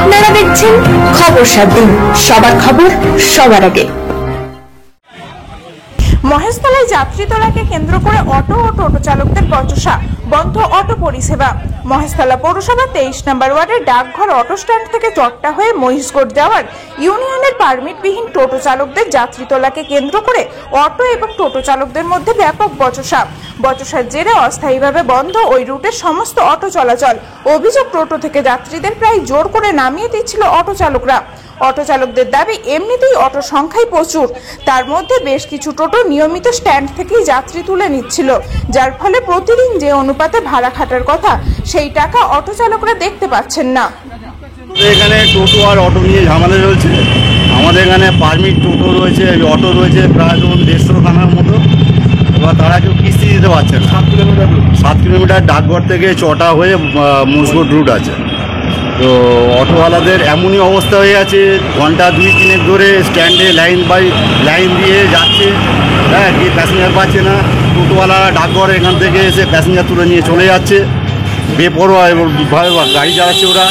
আপনারা দেখছেন খবর 7 দিন, সবার খবর সবার আগে। মহেশতলায় যাত্রী তোলাকে কেন্দ্র করে অটো ও টোটো চালকদের বচসা, বন্ধ অটো পরিষেবা। মহেশতলা পৌরসভা 23 নম্বর ওয়ার্ডের ডাকঘর অটো স্ট্যান্ড থেকে চট্টা হয়ে মহিষগড় যাওয়ার ইউনিয়নের পারমিটবিহীন টোটো চালকদের যাত্রী তোলাকে কেন্দ্র করে অটো এবং টোটো চালকদের মধ্যে ব্যাপক বচসার জেরে অস্থায়ীভাবে বন্ধ ওই রুটের সমস্ত অটো চলাচল। অভিযোগ, টোটো থেকে যাত্রীদের প্রায় জোর করে নামিয়ে দিচ্ছিল অটো চালকরা। অটো চালকদের দাবি, এমনিতেই অটো সংখ্যাই প্রচুর, তার মধ্যে বেশ কিছু টোটো নিয়মিত স্ট্যান্ড থেকেই যাত্রী তুলে নিচ্ছিল, যার ফলে প্রতিদিন যে অনুপাতে ভাড়া খাটার কথা সেই টাকা অটো চালকরা দেখতে পাচ্ছেন না। এখানে টোটো আর অটো নিয়ে ঝামেলা চলছে। আমাদের এখানে পারমিট টোটো রয়েছে, অটো রয়েছে প্রায় ধরুন 150 খানার মতো। এবার তারা কেউ কিস্তি দিতে পারছে না। 7 কিলোমিটার ডাকঘর থেকে চটা হয়ে মহিষগড় রুট আছে। তো অটোওয়ালাদের এমনই অবস্থা হয়ে আছে, ঘন্টা 2-3 ধরে স্ট্যান্ডে লাইন বাই লাইন দিয়ে যাচ্ছে, হ্যাঁ, কি প্যাসেঞ্জার পাচ্ছে না। টোটোওয়ালা ডাকঘর এখান থেকে এসে প্যাসেঞ্জার তুলে নিয়ে চলে যাচ্ছে বেপরোয়া এবং গাড়ি চালাচ্ছে ওরা।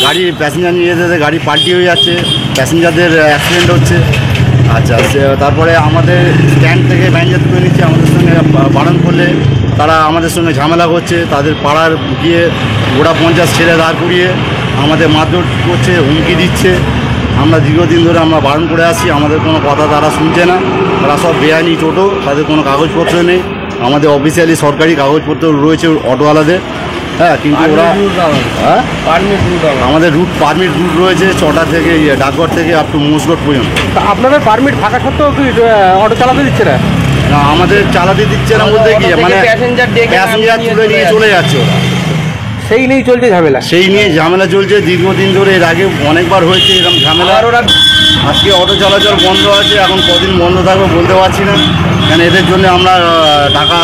গাড়ি প্যাসেঞ্জার নিয়ে যেতে গাড়ি পাল্টি হয়ে যাচ্ছে, প্যাসেঞ্জারদের অ্যাক্সিডেন্ট হচ্ছে। আচ্ছা, তারপরে আমাদের স্ট্যান্ড থেকে প্যাসেঞ্জার তুলে নিচ্ছে, আমাদের সঙ্গে বারণ করলে তারা আমাদের সঙ্গে ঝামেলা করছে। তাদের পাড়ার গিয়ে গোটা 50 ছেলে দাঁড় করিয়ে আমাদের মারধর করছে, হুমকি দিচ্ছে। আমরা দীর্ঘদিন ধরে আমরা বারণ করে আসছি, আমাদের কোনো কথা তারা শুনছে না। তারা সব বেআইনি টোটো, তাদের কোনো কাগজপত্র নেই। আমাদের অফিসিয়ালি সরকারি কাগজপত্র রয়েছে অটোওয়ালাদের, হ্যাঁ, কিন্তু ওরা আমাদের পারমিট রুট রয়েছে চটা থেকে ডাকঘর থেকে আপ টু মহিষগড় পর্যন্ত। আপনাদের পারমিট থাকা সত্ত্বেও কি অটো চালাতে দিচ্ছে না? না, আমাদের চালাতে দিচ্ছে না বলতে কি, মানে প্যাসেঞ্জার তুলে নিয়ে চলে যাচ্ছে ওরা। সেই নিয়েই চলছে ঝামেলা। সেই নিয়ে ঝামেলা চলছে দীর্ঘদিন ধরে। এর আগে অনেকবার হয়েছে এরকম ঝামেলা। আজকে অটো চলাচল বন্ধ আছে, এখন কদিন বন্ধ থাকবে বলতে পারছি না, কারণ এদের জন্য আমরা টাকা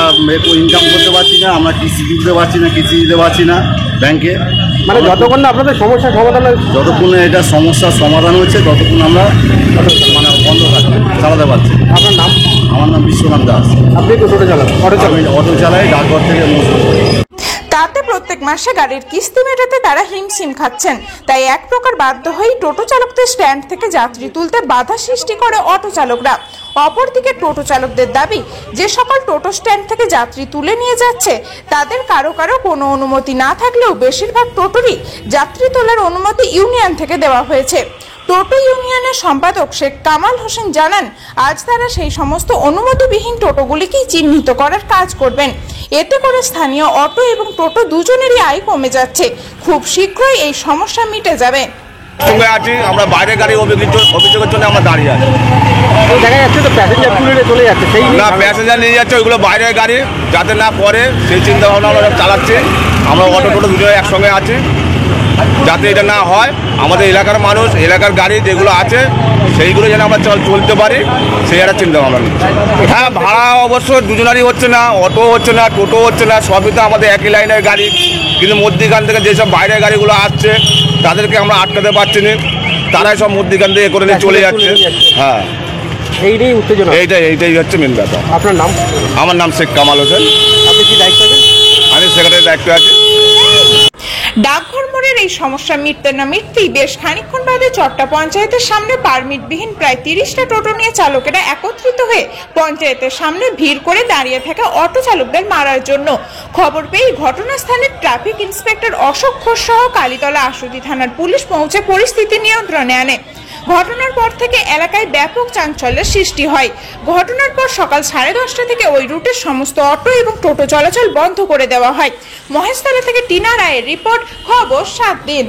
ইনকাম করতে পারছি না, আমরা কিস্তি দিতে পারছি না, কিস্তি দিতে পারছি না ব্যাংকে। মানে যতক্ষণ না আপনাদের সমস্যার সমাধান, যতক্ষণ এটা সমস্যার সমাধান হচ্ছে ততক্ষণ আমরা মানে বন্ধ থাকবে, চালাতে পারছি। আপনার নাম? আমার নাম বিশ্বনাথ দাস। আপনি তো টোটো চালান? অটো চালাই ডাকঘর থেকে মহিষগড়। তাতে প্রত্যেক মাসে গাড়ির কিস্তি মেটাতে তারা হিমশিম খাচ্ছেন। তাই এক প্রকার বাধ্য হয়ে টোটো চালকদের স্ট্যান্ড থেকে যাত্রী তুলতে বাধা সৃষ্টি করে অটো চালকরা। অপরদিকে টোটো চালকদের দাবি, যে সকল টোটো স্ট্যান্ড থেকে যাত্রী তুলে নিয়ে যাচ্ছে তাদের কারো কোনো অনুমতি না থাকলেও বেশিরভাগ টোটোরই যাত্রী তোলার অনুমতি ইউনিয়ন থেকে দেওয়া হয়েছে। টোটো ইউনিয়নের সম্পাদক শেখ কামাল হোসেন জানান, আজ তারা সেই সমস্ত অনুমতিবিহীন টোটোগুলিকেই চিহ্নিত করার কাজ করবেন। এতে করে স্থানীয় অটো এবং টোটো দুজনেরই আয় কমে যাচ্ছে। খুব শীঘ্রই এই সমস্যা মিটে যাবে। আমরা বাইরের গাড়ি অভিযোগের জন্য আমরা দাঁড়িয়ে আছি। দেখা যাচ্ছে তো প্যাসেঞ্জার তুলে চলে যাচ্ছে, সেই না প্যাসেঞ্জার নিয়ে যাচ্ছে, ওইগুলো বাইরের গাড়ি যাতে না পড়ে সেই চিন্তা ভাবনা আমরা চালাচ্ছি। আমরা অটো টোটো দুজনে একসঙ্গে আছি, যাতে এটা না হয়। আমাদের এলাকার মানুষ, এলাকার গাড়ি যেগুলো আছে সেইগুলো যেন আমরা চলতে পারি, সেই একটা চিন্তা ভাবনা নিচ্ছি। হ্যাঁ, ভাড়া অবশ্য দুজনারই হচ্ছে না, অটো হচ্ছে না, টোটো হচ্ছে না, সবই তো আমাদের একই লাইনের গাড়ি। কিন্তু মধ্যিখান থেকে যেসব বাইরের গাড়িগুলো আসছে তাদেরকে আমরা আটকাতে পারছি না, তারাই সব মধ্যিখান থেকে করে নিয়ে চলে যাচ্ছে। হ্যাঁ, এইটাই উত্তেজনা। এইটাই হচ্ছে মেন ব্যাপার। আপনার নাম? আমার নাম শেখ কামাল হোসেন। আপনি কি দায়িত্ব আছেন? আমি সেক্রেটারির দায়িত্বে আছি। ডাকঘর মোড়ের এই সমস্যা মিটতে না মিটতেই বেশ খানিকক্ষণ বাদে চট্টা পঞ্চায়েতের সামনে পারমিটবিহীন প্রায় 30টা টোটো নিয়ে চালকেরা একত্রিত হয়ে পঞ্চায়েতের সামনে ভিড় করে দাঁড়িয়ে থাকা অটো চালকদের মারার জন্য। খবর পেয়ে ঘটনাস্থলে ট্রাফিক ইন্সপেক্টর অশোক ঘোষ সহ কালীতলা আশুতি থানার পুলিশ পৌঁছে পরিস্থিতি নিয়ন্ত্রণে আনে। ঘটনার পর থেকে এলাকায় ব্যাপক চাঞ্চল্যের সৃষ্টি হয়। ঘটনার পর সকাল 10:30 থেকে ওই রুটের সমস্ত অটো এবং টোটো চলাচল বন্ধ করে দেওয়া হয়। মহেশতলা থেকে টিনা রায়ের রিপোর্ট, খবর 7 দিন।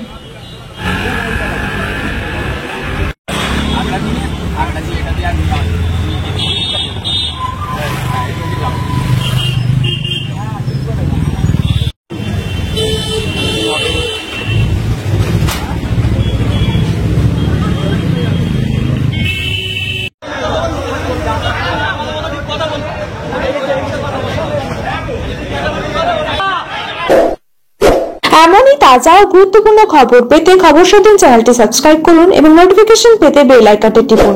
এমনই তাজা ও গুরুত্বপূর্ণ খবর পেতে খবর 7 দিন চ্যানেলটি সাবস্ক্রাইব করুন এবং নোটিফিকেশন পেতে বেল আইকনটি টিপুন।